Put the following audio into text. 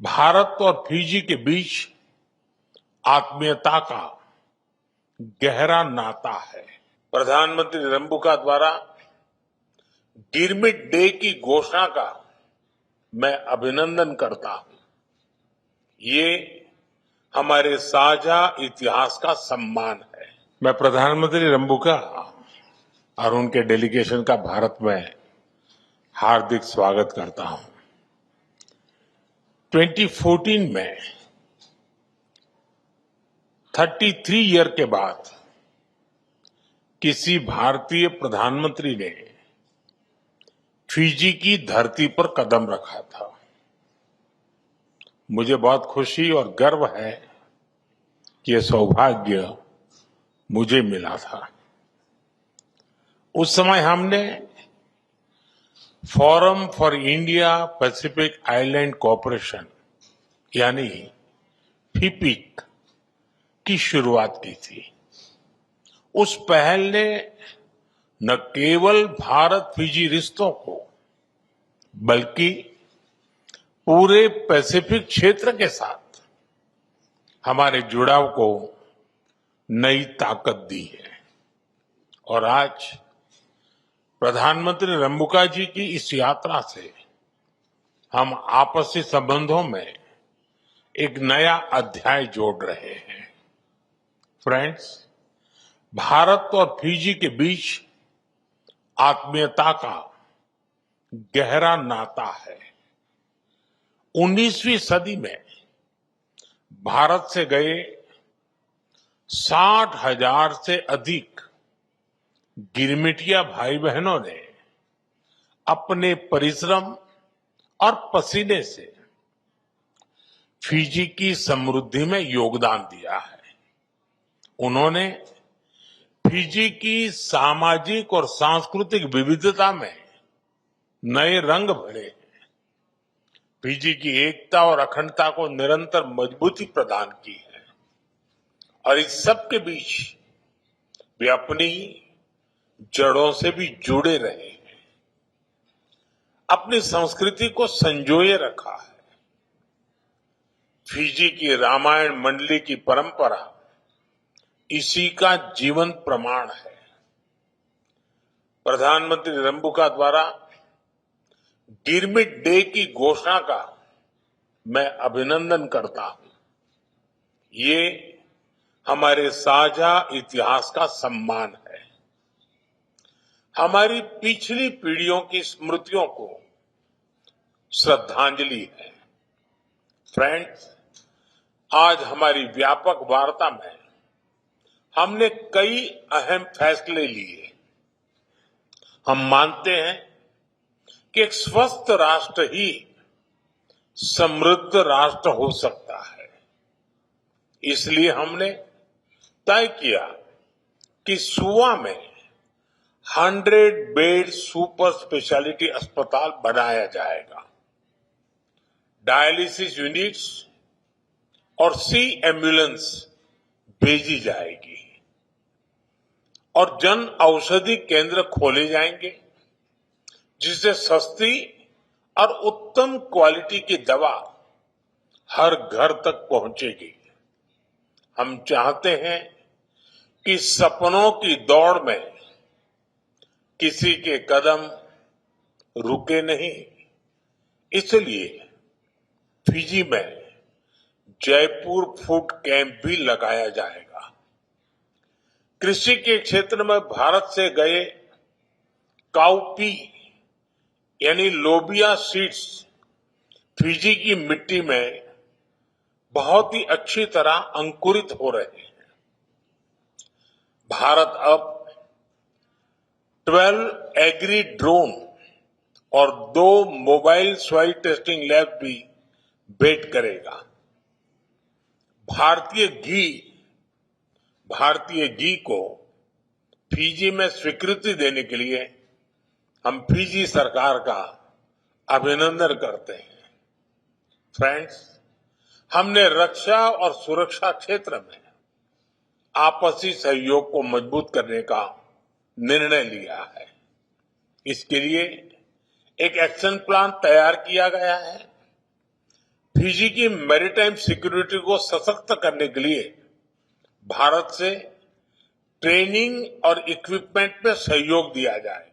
भारत और फिजी के बीच आत्मीयता का गहरा नाता है। प्रधानमंत्री रंबुका द्वारा गिरमिट डे की घोषणा का मैं अभिनंदन करता हूं। ये हमारे साझा इतिहास का सम्मान है। मैं प्रधानमंत्री रंबुका और उनके डेलीगेशन का भारत में हार्दिक स्वागत करता हूं। 2014 में 33 ईयर के बाद किसी भारतीय प्रधानमंत्री ने फिजी की धरती पर कदम रखा था। मुझे बहुत खुशी और गर्व है कि यह सौभाग्य मुझे मिला था। उस समय हमने forum for India Pacific island cooperation यानी फिपिक की शुरुआत की थी। उस पहल ने न केवल भारत फिजी रिश्तों को बल्कि पूरे पैसिफिक क्षेत्र के साथ हमारे जुड़ाव को नई ताकत दी है। और आज प्रधानमंत्री रंबुका जी की इस यात्रा से हम आपसी संबंधों में एक नया अध्याय जोड़ रहे हैं। फ्रेंड्स, भारत और फिजी के बीच आत्मीयता का गहरा नाता है। 19वीं सदी में भारत से गए 60,000 से अधिक गिरमिटिया भाई बहनों ने अपने परिश्रम और पसीने से फिजी की समृद्धि में योगदान दिया है। उन्होंने फिजी की सामाजिक और सांस्कृतिक विविधता में नए रंग भरे, फिजी की एकता और अखंडता को निरंतर मजबूती प्रदान की है। और इस सब के बीच वे अपनी जड़ों से भी जुड़े रहे हैं, अपनी संस्कृति को संजोए रखा है। फिजी की रामायण मंडली की परंपरा इसी का जीवंत प्रमाण है। प्रधानमंत्री रंबुका द्वारा गिरमिट डे की घोषणा का मैं अभिनंदन करता हूं। ये हमारे साझा इतिहास का सम्मान है, हमारी पिछली पीढ़ियों की स्मृतियों को श्रद्धांजलि है। फ्रेंड्स, आज हमारी व्यापक वार्ता में हमने कई अहम फैसले लिए। हम मानते हैं कि एक स्वस्थ राष्ट्र ही समृद्ध राष्ट्र हो सकता है। इसलिए हमने तय किया कि सुवा में 100 बेड सुपर स्पेशलिटी अस्पताल बनाया जाएगा। डायलिसिस यूनिट्स और सी एम्बुलेंस भेजी जाएगी और जन औषधि केंद्र खोले जाएंगे, जिससे सस्ती और उत्तम क्वालिटी की दवा हर घर तक पहुंचेगी। हम चाहते हैं कि सपनों की दौड़ में किसी के कदम रुके नहीं। इसलिए फिजी में जयपुर फूड कैंप भी लगाया जाएगा। कृषि के क्षेत्र में भारत से गए काउपी यानी लोबिया सीड्स फिजी की मिट्टी में बहुत ही अच्छी तरह अंकुरित हो रहे हैं। भारत अब 12 एग्री ड्रोन और 2 मोबाइल सॉइल टेस्टिंग लैब भी भेंट करेगा। भारतीय घी को फिजी में स्वीकृति देने के लिए हम फिजी सरकार का अभिनंदन करते हैं। फ्रेंड्स, हमने रक्षा और सुरक्षा क्षेत्र में आपसी सहयोग को मजबूत करने का निर्णय लिया है। इसके लिए एक एक्शन प्लान तैयार किया गया है। फिजी की मैरीटाइम सिक्योरिटी को सशक्त करने के लिए भारत से ट्रेनिंग और इक्विपमेंट में सहयोग दिया जाए।